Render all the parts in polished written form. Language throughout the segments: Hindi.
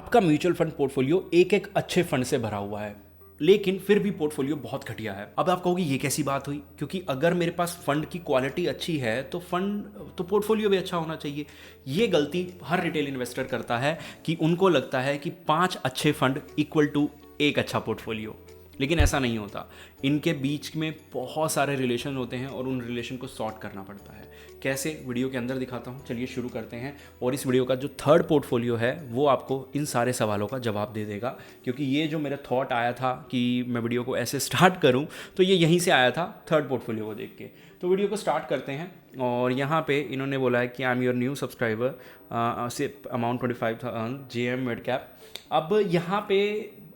आपका म्यूचुअल फंड पोर्टफोलियो एक एक अच्छे फंड से भरा हुआ है, लेकिन फिर भी पोर्टफोलियो बहुत घटिया है। अब आप कहोगे ये कैसी बात हुई, क्योंकि अगर मेरे पास फंड की क्वालिटी अच्छी है तो पोर्टफोलियो भी अच्छा होना चाहिए। ये गलती हर रिटेल इन्वेस्टर करता है कि उनको लगता है कि 5 अच्छे फंड इक्वल टू एक अच्छा पोर्टफोलियो, लेकिन ऐसा नहीं होता। इनके बीच में बहुत सारे रिलेशन होते हैं और उन रिलेशन को सॉर्ट करना पड़ता है। कैसे, वीडियो के अंदर दिखाता हूँ। चलिए शुरू करते हैं। और इस वीडियो का जो थर्ड पोर्टफोलियो है वो आपको इन सारे सवालों का जवाब दे देगा, क्योंकि ये जो मेरा थॉट आया था कि मैं वीडियो को ऐसे स्टार्ट करूँ, तो ये यहीं से आया था, थर्ड पोर्टफोलियो को देख के। तो वीडियो को स्टार्ट करते हैं। और यहाँ पे इन्होंने बोला है कि I am your new subscriber से अमाउंट 25,000 JM मिड कैप। अब यहाँ पे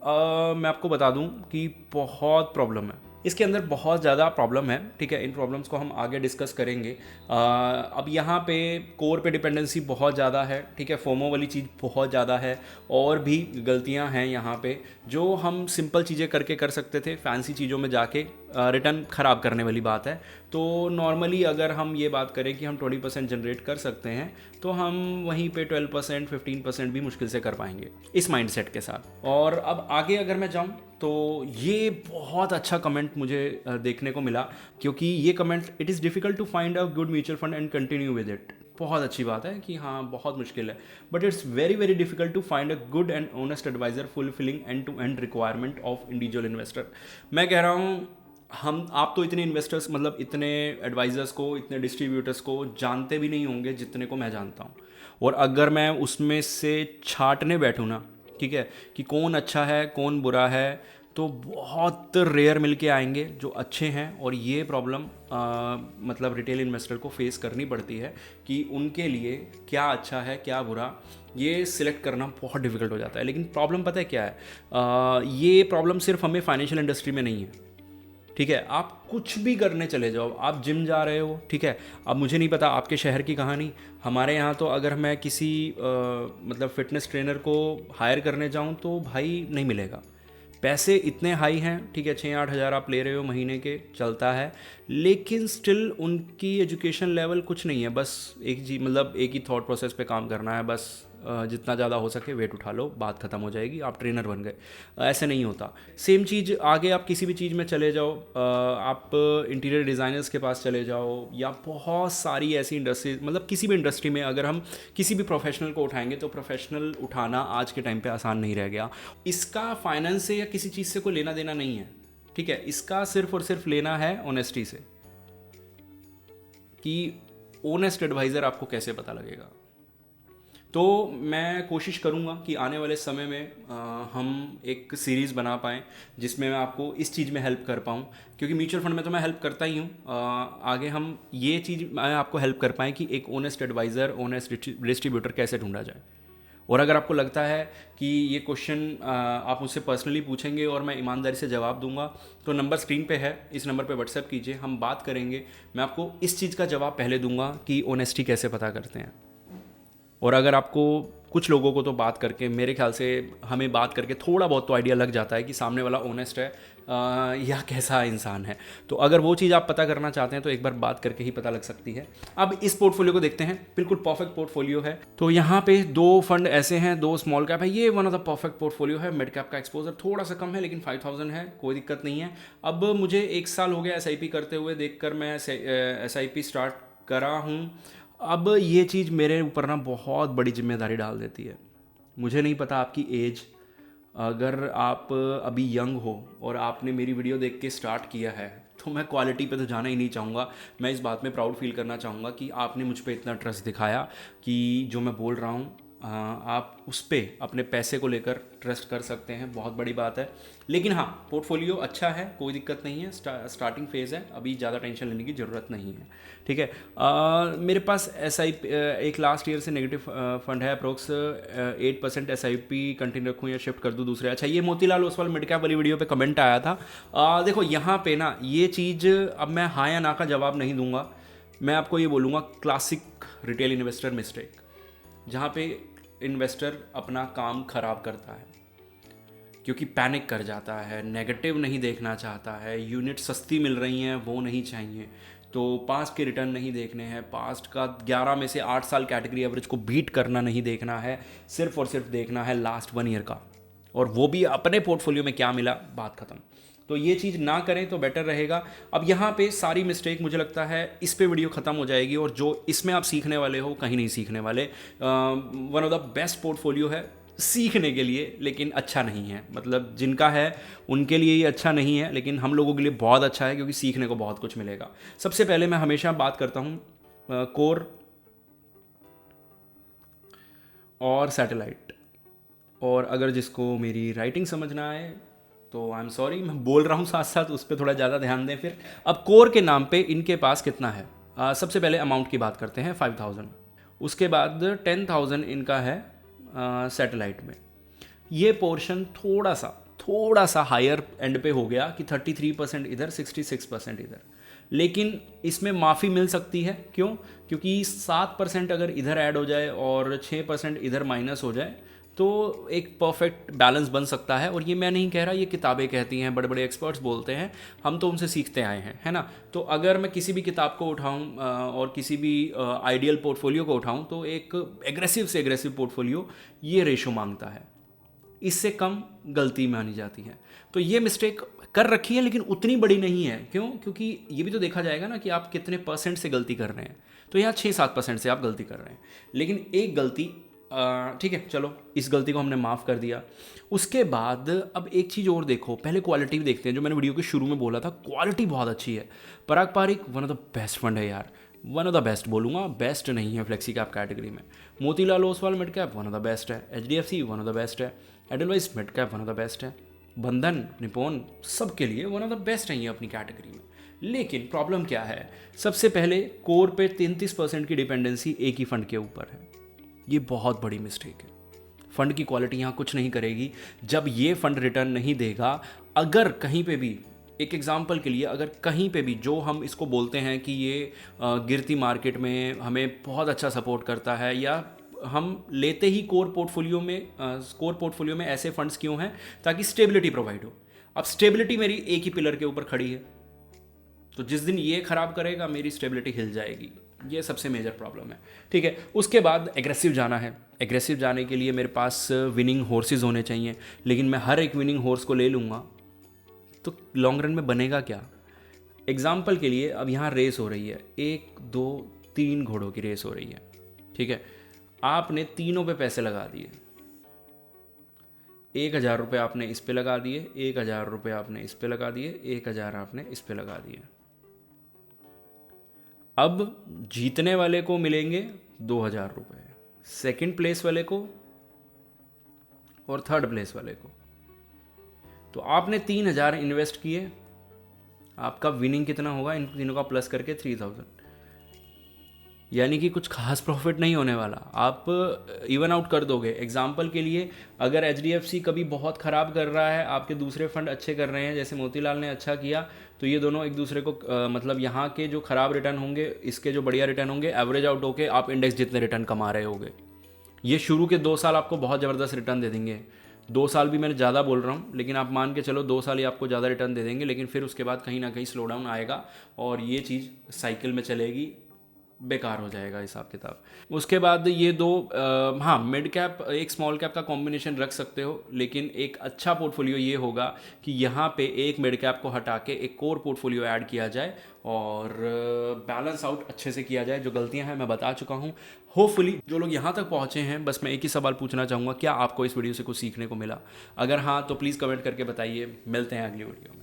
मैं आपको बता दूं कि बहुत प्रॉब्लम है इसके अंदर, बहुत ज़्यादा प्रॉब्लम है। ठीक है, इन प्रॉब्लम्स को हम आगे डिस्कस करेंगे। अब यहाँ पे कोर पे डिपेंडेंसी बहुत ज़्यादा है। ठीक है, फोमो वाली चीज़ बहुत ज़्यादा है, और भी गलतियाँ हैं यहाँ पे जो हम सिंपल चीज़ें करके कर सकते थे, फैंसी चीज़ों में जाके रिटर्न ख़राब करने वाली बात है। तो नॉर्मली अगर हम ये बात करें कि हम 20% जनरेट कर सकते हैं, तो हम वहीं पे 12% 15% भी मुश्किल से कर पाएंगे इस माइंडसेट के साथ। और अब आगे अगर मैं जाऊँ तो ये बहुत अच्छा कमेंट मुझे देखने को मिला, क्योंकि ये comment, it is difficult to find a good mutual fund and continue with it. बहुत अच्छी बात है कि हाँ, बहुत मुश्किल है, but it's very very difficult to find a good and honest advisor fulfilling end to end requirement of individual investor. मैं कह रहा हूँ, आप तो इतने इन्वेस्टर्स, मतलब इतने एडवाइजर्स को, इतने डिस्ट्रीब्यूटर्स को जानते भी नहीं होंगे जितने को मैं जानता हूँ। और अगर मैं उसमें से छांटने बैठूँ ना, ठीक है, कि कौन अच्छा है कौन बुरा है, तो बहुत रेयर मिल के आएंगे जो अच्छे हैं। और ये प्रॉब्लम मतलब रिटेल इन्वेस्टर को फेस करनी पड़ती है कि उनके लिए क्या अच्छा है क्या बुरा, ये सिलेक्ट करना बहुत डिफिकल्ट हो जाता है। लेकिन प्रॉब्लम पता है क्या है? ये प्रॉब्लम सिर्फ हमें फाइनेंशियल इंडस्ट्री में नहीं है। ठीक है, आप कुछ भी करने चले जाओ, आप जिम जा रहे हो, ठीक है, अब मुझे नहीं पता आपके शहर की कहानी, हमारे यहाँ तो अगर मैं किसी मतलब फिटनेस ट्रेनर को हायर करने जाऊँ तो भाई नहीं मिलेगा। पैसे इतने हाई हैं, ठीक है, 6-8 हज़ार आप ले रहे हो महीने के, चलता है, लेकिन स्टिल उनकी एजुकेशन लेवल कुछ नहीं है। बस मतलब एक ही थॉट प्रोसेस पे काम करना है, बस जितना ज़्यादा हो सके वेट उठा लो, बात ख़त्म हो जाएगी, आप ट्रेनर बन गए। ऐसे नहीं होता। सेम चीज़ आगे आप किसी भी चीज़ में चले जाओ, आप इंटीरियर डिज़ाइनर्स के पास चले जाओ, या बहुत सारी ऐसी इंडस्ट्रीज, मतलब किसी भी इंडस्ट्री में अगर हम किसी भी प्रोफेशनल को उठाएंगे तो प्रोफेशनल उठाना आज के टाइम पे आसान नहीं रह गया। इसका फाइनेंस से या किसी चीज़ से कोई लेना देना नहीं है। ठीक है, इसका सिर्फ और सिर्फ लेना है ऑनेस्टी से, कि ऑनेस्ट एडवाइज़र आपको कैसे पता लगेगा। तो मैं कोशिश करूँगा कि आने वाले समय में हम एक सीरीज़ बना पाएँ जिसमें मैं आपको इस चीज़ में हेल्प कर पाऊँ, क्योंकि म्यूचुअल फंड में तो मैं हेल्प करता ही हूँ। आगे हम ये चीज़ मैं आपको हेल्प कर पाएँ कि एक ऑनेस्ट एडवाइज़र, ऑनेस्ट डिस्ट्रीब्यूटर कैसे ढूंढा जाए। और अगर आपको लगता है कि ये क्वेश्चन आप मुझसे पर्सनली पूछेंगे और मैं ईमानदारी से जवाब दूंगा, तो नंबर स्क्रीन पे है, इस नंबर पे व्हाट्सएप कीजिए, हम बात करेंगे। मैं आपको इस चीज़ का जवाब पहले दूंगा कि ऑनेस्टी कैसे पता करते हैं। और अगर आपको, कुछ लोगों को तो बात करके, मेरे ख्याल से हमें बात करके थोड़ा बहुत तो आइडिया लग जाता है कि सामने वाला ऑनेस्ट है या कैसा इंसान है। तो अगर वो चीज़ आप पता करना चाहते हैं तो एक बार बात करके ही पता लग सकती है। अब इस पोर्टफोलियो को देखते हैं, बिल्कुल परफेक्ट पोर्टफोलियो है। तो यहाँ पे 2 फंड ऐसे हैं, 2 स्मॉल कैप है, ये one of the perfect portfolio है। मिड कैप का एक्सपोजर थोड़ा सा कम है, लेकिन 5,000 है, कोई दिक्कत नहीं है। अब मुझे 1 साल हो गया SIP करते हुए, देखकर मैं SIP स्टार्ट करा हूँ। अब ये चीज़ मेरे ऊपर ना बहुत बड़ी जिम्मेदारी डाल देती है। मुझे नहीं पता आपकी एज, अगर आप अभी यंग हो और आपने मेरी वीडियो देख के स्टार्ट किया है, तो मैं क्वालिटी पे तो जाना ही नहीं चाहूँगा। मैं इस बात में प्राउड फील करना चाहूँगा कि आपने मुझ पे इतना ट्रस्ट दिखाया कि जो मैं बोल रहा हूँ आप उस पर अपने पैसे को लेकर ट्रस्ट कर सकते हैं, बहुत बड़ी बात है। लेकिन हाँ, पोर्टफोलियो अच्छा है, कोई दिक्कत नहीं है, स्टार्टिंग फेज़ है, अभी ज़्यादा टेंशन लेने की ज़रूरत नहीं है। ठीक है, मेरे पास SIP एक लास्ट ईयर से नेगेटिव फंड है, अप्रोक्स 8% SIP कंटिन्यू रखूँ या शिफ्ट कर दूँ दूसरे। अच्छा, ये मोतीलाल ओसवाल मिड कैप वाली वीडियो पे कमेंट आया था। देखो यहाँ पे ना ये चीज़, अब मैं हाँ या ना का जवाब नहीं दूंगा, मैं आपको ये बोलूँगा क्लासिक रिटेल इन्वेस्टर मिस्टेक, जहाँ पे इन्वेस्टर अपना काम खराब करता है क्योंकि पैनिक कर जाता है, नेगेटिव नहीं देखना चाहता है, यूनिट सस्ती मिल रही हैं वो नहीं चाहिए, तो पास्ट के रिटर्न नहीं देखने हैं, पास्ट का 11 में से 8 साल कैटेगरी एवरेज को बीट करना नहीं देखना है, सिर्फ और सिर्फ देखना है लास्ट 1 ईयर का, और वो भी अपने पोर्टफोलियो में क्या मिला, बात खत्म। तो ये चीज़ ना करें तो बेटर रहेगा। अब यहाँ पे सारी मिस्टेक मुझे लगता है इस पे वीडियो ख़त्म हो जाएगी, और जो इसमें आप सीखने वाले हो कहीं नहीं सीखने वाले। One of the best portfolio है सीखने के लिए, लेकिन अच्छा नहीं है। मतलब जिनका है उनके लिए ये अच्छा नहीं है, लेकिन हम लोगों के लिए बहुत अच्छा है, क्योंकि सीखने को बहुत कुछ मिलेगा। सबसे पहले मैं हमेशा बात करता हूँ कोर और सैटेलाइट, और अगर जिसको मेरी राइटिंग समझना आए तो आई एम सॉरी, मैं बोल रहा हूँ साथ साथ, उस पर थोड़ा ज़्यादा ध्यान दें फिर। अब कोर के नाम पे इनके पास कितना है, सबसे पहले अमाउंट की बात करते हैं 5000, उसके बाद 10000 इनका है सैटेलाइट में। ये पोर्शन थोड़ा सा हायर एंड पे हो गया कि 33% इधर, 66% इधर, लेकिन इसमें माफ़ी मिल सकती है। क्यों? क्योंकि 7% अगर इधर ऐड हो जाए और 6% इधर माइनस हो जाए तो एक परफेक्ट बैलेंस बन सकता है। और ये मैं नहीं कह रहा, ये किताबें कहती हैं, बड़े बड़े एक्सपर्ट्स बोलते हैं, हम तो उनसे सीखते आए हैं, है ना। तो अगर मैं किसी भी किताब को उठाऊं और किसी भी आइडियल पोर्टफोलियो को उठाऊं, तो एक एग्रेसिव से एग्रेसिव पोर्टफोलियो ये रेशो मांगता है, इससे कम गलती मानी जाती है। तो ये मिस्टेक कर रखी है, लेकिन उतनी बड़ी नहीं है। क्यों? क्योंकि ये भी तो देखा जाएगा ना कि आप कितने परसेंट से गलती कर रहे हैं। तो यहाँ 6-7% से आप गलती कर रहे हैं, लेकिन एक गलती, ठीक है चलो, इस गलती को हमने माफ़ कर दिया। उसके बाद अब एक चीज़ और देखो, पहले क्वालिटी भी देखते हैं। जो मैंने वीडियो के शुरू में बोला था, क्वालिटी बहुत अच्छी है। Parag Parikh one of the best fund है यार, वन ऑफ द बेस्ट बोलूँगा, बेस्ट नहीं है फ्लेक्सी कैप कैटेगरी में। Motilal Oswal mid cap one of the best है, HDFC one of the best है, Edelweiss mid cap one of the best है, बंधन, निपोन, सबके लिए वन ऑफ द बेस्ट है ये अपनी कैटेगरी में। लेकिन प्रॉब्लम क्या है, सबसे पहले कोर पे 33% की डिपेंडेंसी एक ही फंड के ऊपर है। ये बहुत बड़ी मिस्टेक है। फंड की क्वालिटी यहाँ कुछ नहीं करेगी जब ये फंड रिटर्न नहीं देगा। अगर कहीं पे भी, एक एग्जांपल के लिए, अगर कहीं पे भी जो हम इसको बोलते हैं कि ये गिरती मार्केट में हमें बहुत अच्छा सपोर्ट करता है, या हम लेते ही कोर पोर्टफोलियो में ऐसे फंड्स क्यों हैं, ताकि स्टेबिलिटी प्रोवाइड हो। अब स्टेबिलिटी मेरी एक ही पिलर के ऊपर खड़ी है, तो जिस दिन ये खराब करेगा मेरी स्टेबिलिटी हिल जाएगी। ये सबसे मेजर प्रॉब्लम है, ठीक है। उसके बाद एग्रेसिव जाना है। एग्रेसिव जाने के लिए मेरे पास विनिंग हॉर्सेस होने चाहिए, लेकिन मैं हर एक विनिंग हॉर्स को ले लूँगा तो लॉन्ग रन में बनेगा क्या। एग्जाम्पल के लिए, अब यहाँ रेस हो रही है, 1 2 3 घोड़ों की रेस हो रही है, ठीक है। आपने तीनों पे पैसे लगा दिए, 1000 रुपये आपने इस पे लगा दिए, 1000 रुपये आपने इस पे लगा दिए, 1000 आपने इस पे लगा दिए। अब जीतने वाले को मिलेंगे 2000 रुपये, सेकेंड प्लेस वाले को और थर्ड प्लेस वाले को। तो आपने 3000 इन्वेस्ट किए, आपका विनिंग कितना होगा इन तीनों का प्लस करके 3000, यानी कि कुछ खास प्रॉफिट नहीं होने वाला, आप इवन आउट कर दोगे। एग्जाम्पल के लिए, अगर HDFC कभी बहुत ख़राब कर रहा है, आपके दूसरे फंड अच्छे कर रहे हैं, जैसे मोतीलाल ने अच्छा किया, तो ये दोनों एक दूसरे को मतलब यहाँ के जो ख़राब रिटर्न होंगे, इसके जो बढ़िया रिटर्न होंगे, एवरेज आउट होके आप इंडेक्स जितने रिटर्न कमा रहे होगे। ये शुरू के 2 साल आपको बहुत ज़बरदस्त रिटर्न दे देंगे। 2 साल भी मैंने ज़्यादा बोल रहा हूँ, लेकिन आप मान के चलो 2 साल ही आपको ज़्यादा रिटर्न दे देंगे, लेकिन फिर उसके बाद कहीं ना कहीं स्लो डाउन आएगा और ये चीज़ साइकिल में चलेगी, बेकार हो जाएगा हिसाब किताब। उसके बाद ये दो हाँ, मिड कैप एक स्मॉल कैप का कॉम्बिनेशन रख सकते हो, लेकिन एक अच्छा पोर्टफोलियो ये होगा कि यहाँ पे एक मिड कैप को हटा के एक कोर पोर्टफोलियो ऐड किया जाए और बैलेंस आउट अच्छे से किया जाए। जो गलतियाँ हैं मैं बता चुका हूँ। होपफुली जो लोग यहाँ तक पहुँचे हैं, बस मैं एक ही सवाल पूछना चाहूँगा, क्या आपको इस वीडियो से कुछ सीखने को मिला? अगर हाँ तो प्लीज़ कमेंट करके बताइए। मिलते हैं अगली वीडियो में।